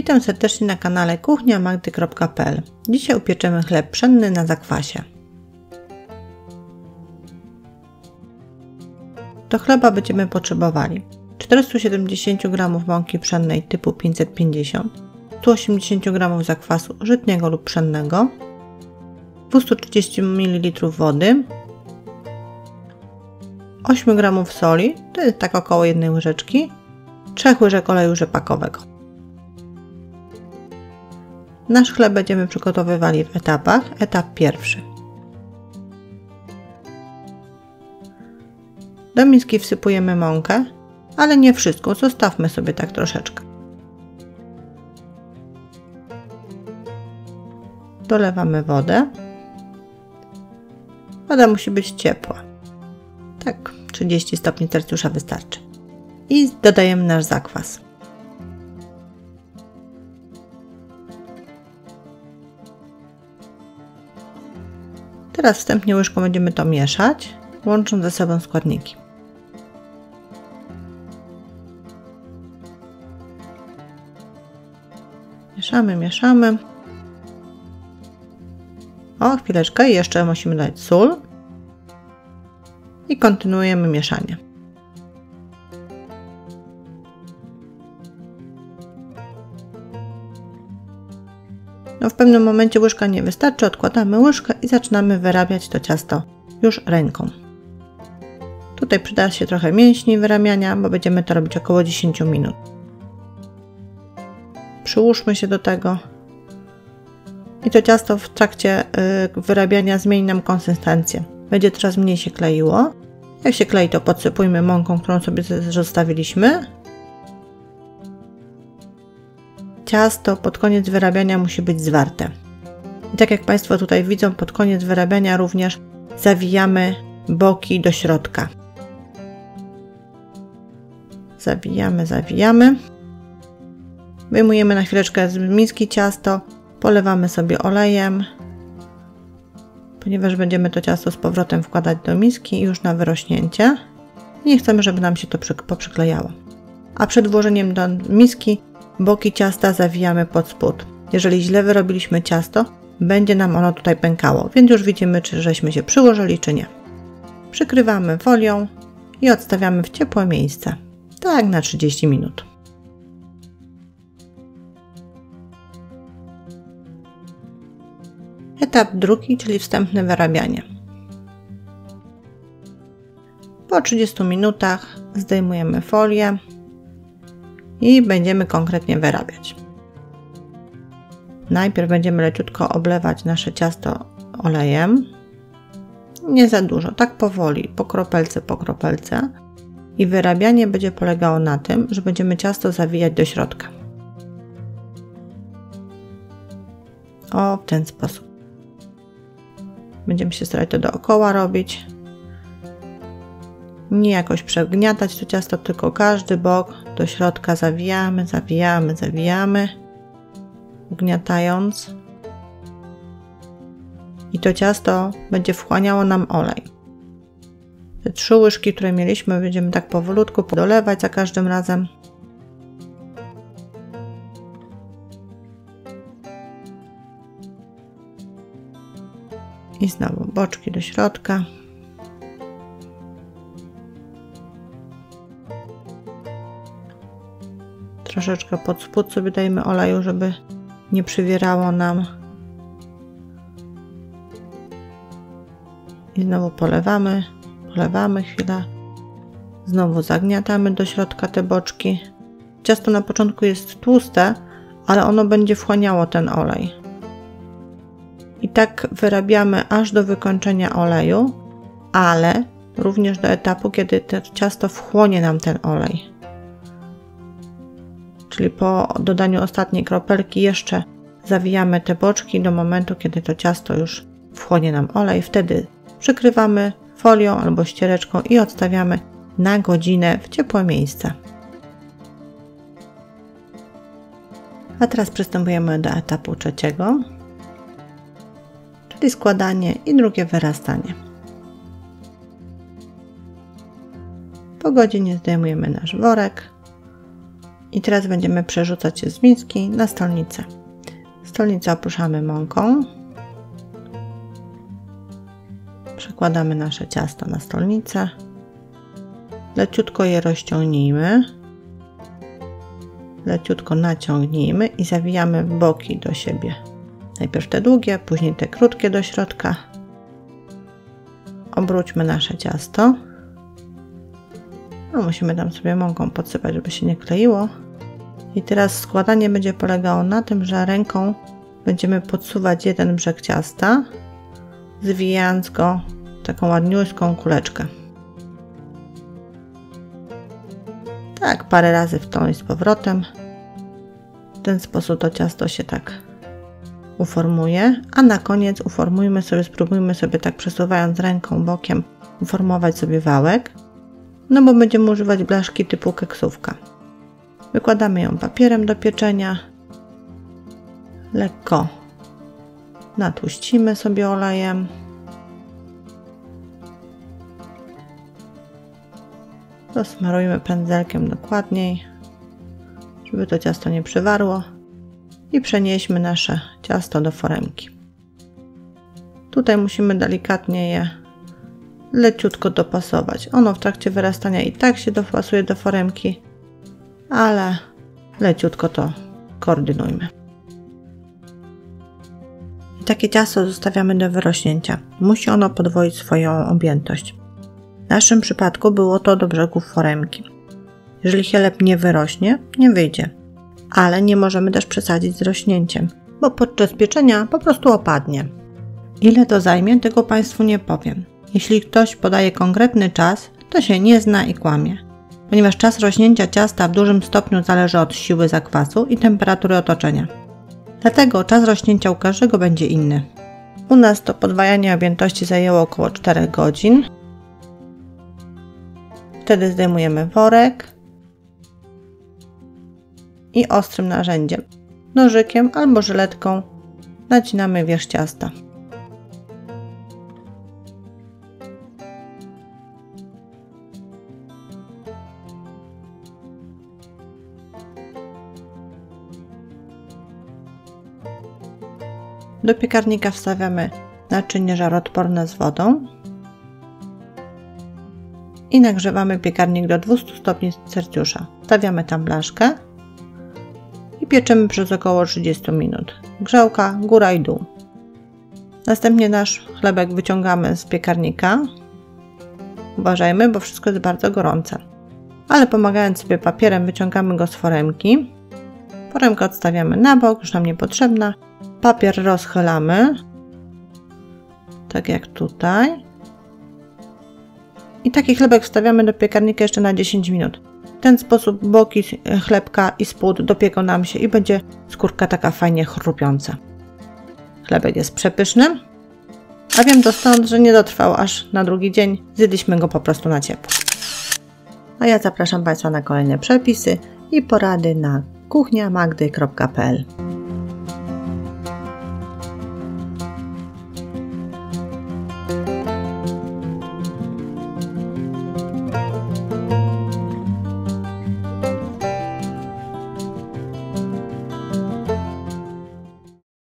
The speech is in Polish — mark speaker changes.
Speaker 1: Witam serdecznie na kanale kuchniamagdy.pl. Dzisiaj upieczemy chleb pszenny na zakwasie. Do chleba będziemy potrzebowali 470 g mąki pszennej typu 550, 180 g zakwasu żytniego lub pszennego, 230 ml wody, 8 g soli, to jest tak około 1 łyżeczki, 3 łyżek oleju rzepakowego. Nasz chleb będziemy przygotowywali w etapach. Etap pierwszy. Do miski wsypujemy mąkę, ale nie wszystko, zostawmy sobie tak troszeczkę. Dolewamy wodę. Woda musi być ciepła. Tak, 30 stopni Celsjusza wystarczy. I dodajemy nasz zakwas. Teraz wstępnie łyżką będziemy to mieszać, łącząc ze sobą składniki. Mieszamy, mieszamy. O, chwileczkę, jeszcze musimy dać sól. I kontynuujemy mieszanie. W pewnym momencie łyżka nie wystarczy, odkładamy łyżkę i zaczynamy wyrabiać to ciasto już ręką. Tutaj przyda się trochę mięśni wyrabiania, bo będziemy to robić około 10 minut. Przyłóżmy się do tego i to ciasto w trakcie wyrabiania zmieni nam konsystencję. Będzie coraz mniej się kleiło. Jak się klei, to podsypujmy mąką, którą sobie zostawiliśmy. Ciasto pod koniec wyrabiania musi być zwarte. I tak jak Państwo tutaj widzą, pod koniec wyrabiania również zawijamy boki do środka. Zawijamy, zawijamy. Wyjmujemy na chwileczkę z miski ciasto, polewamy sobie olejem, ponieważ będziemy to ciasto z powrotem wkładać do miski już na wyrośnięcie. Nie chcemy, żeby nam się to poprzyklejało. A przed włożeniem do miski boki ciasta zawijamy pod spód. Jeżeli źle wyrobiliśmy ciasto, będzie nam ono tutaj pękało, więc już widzimy, czy żeśmy się przyłożyli, czy nie. Przykrywamy folią i odstawiamy w ciepłe miejsce, tak na 30 minut. Etap drugi, czyli wstępne wyrabianie. Po 30 minutach zdejmujemy folię i będziemy konkretnie wyrabiać. Najpierw będziemy leciutko oblewać nasze ciasto olejem. Nie za dużo, tak powoli, po kropelce. I wyrabianie będzie polegało na tym, że będziemy ciasto zawijać do środka. O, w ten sposób. Będziemy się starać to dookoła robić. Nie jakoś przegniatać to ciasto, tylko każdy bok do środka zawijamy, zawijamy, zawijamy, ugniatając. I to ciasto będzie wchłaniało nam olej. Te 3 łyżki, które mieliśmy, będziemy tak powolutku dolewać za każdym razem. I znowu boczki do środka. Troszeczkę pod spód sobie dajmy oleju, żeby nie przywierało nam. I znowu polewamy chwilę. Znowu zagniatamy do środka te boczki. Ciasto na początku jest tłuste, ale ono będzie wchłaniało ten olej. I tak wyrabiamy aż do wykończenia oleju, ale również do etapu, kiedy to ciasto wchłonie nam ten olej. Czyli po dodaniu ostatniej kropelki jeszcze zawijamy te boczki do momentu, kiedy to ciasto już wchłonie nam olej. Wtedy przykrywamy folią albo ściereczką i odstawiamy na godzinę w ciepłe miejsce. A teraz przystępujemy do etapu trzeciego, czyli składanie i drugie wyrastanie. Po godzinie zdejmujemy nasz worek I teraz będziemy przerzucać je z miski na stolnicę. Stolnicę oprószamy mąką. Przekładamy nasze ciasto na stolnicę. Leciutko je rozciągnijmy. Leciutko naciągnijmy i zawijamy w boki do siebie. Najpierw te długie, później te krótkie do środka. Obróćmy nasze ciasto. No, musimy tam sobie mąką podsypać, żeby się nie kleiło. I teraz składanie będzie polegało na tym, że ręką będziemy podsuwać jeden brzeg ciasta, zwijając go w taką ładniuśką kuleczkę. Tak, parę razy w tą i z powrotem. W ten sposób to ciasto się tak uformuje, a na koniec uformujmy sobie, spróbujmy sobie tak przesuwając ręką bokiem uformować sobie wałek, no bo będziemy używać blaszki typu keksówka. Wykładamy ją papierem do pieczenia, lekko natłuścimy sobie olejem. Rozsmarujmy pędzelkiem dokładniej, żeby to ciasto nie przywarło i przenieśmy nasze ciasto do foremki. Tutaj musimy delikatnie je leciutko dopasować. Ono w trakcie wyrastania i tak się dopasuje do foremki, ale leciutko to koordynujmy. I takie ciasto zostawiamy do wyrośnięcia. Musi ono podwoić swoją objętość. W naszym przypadku było to do brzegów foremki. Jeżeli chleb nie wyrośnie, nie wyjdzie. Ale nie możemy też przesadzić z rośnięciem, bo podczas pieczenia po prostu opadnie. Ile to zajmie, tego Państwu nie powiem. Jeśli ktoś podaje konkretny czas, to się nie zna i kłamie. Ponieważ czas rośnięcia ciasta w dużym stopniu zależy od siły zakwasu i temperatury otoczenia. Dlatego czas rośnięcia u każdego będzie inny. U nas to podwajanie objętości zajęło około 4 godzin. Wtedy zdejmujemy worek i ostrym narzędziem, nożykiem albo żyletką nacinamy wierzch ciasta. Do piekarnika wstawiamy naczynie żaroodporne z wodą i nagrzewamy piekarnik do 200 stopni Celsjusza. Wstawiamy tam blaszkę i pieczemy przez około 30 minut. Grzałka góra i dół. Następnie nasz chlebek wyciągamy z piekarnika. Uważajmy, bo wszystko jest bardzo gorące. Ale pomagając sobie papierem wyciągamy go z foremki. Foremkę odstawiamy na bok, już nam niepotrzebna. Papier rozchylamy, tak jak tutaj. I taki chlebek wstawiamy do piekarnika jeszcze na 10 minut. W ten sposób boki chlebka i spód dopieką nam się i będzie skórka taka fajnie chrupiąca. Chlebek jest przepyszny, a wiem to stąd, że nie dotrwał aż na drugi dzień. Zjedliśmy go po prostu na ciepło. A ja zapraszam Państwa na kolejne przepisy i porady na kuchniamagdy.pl.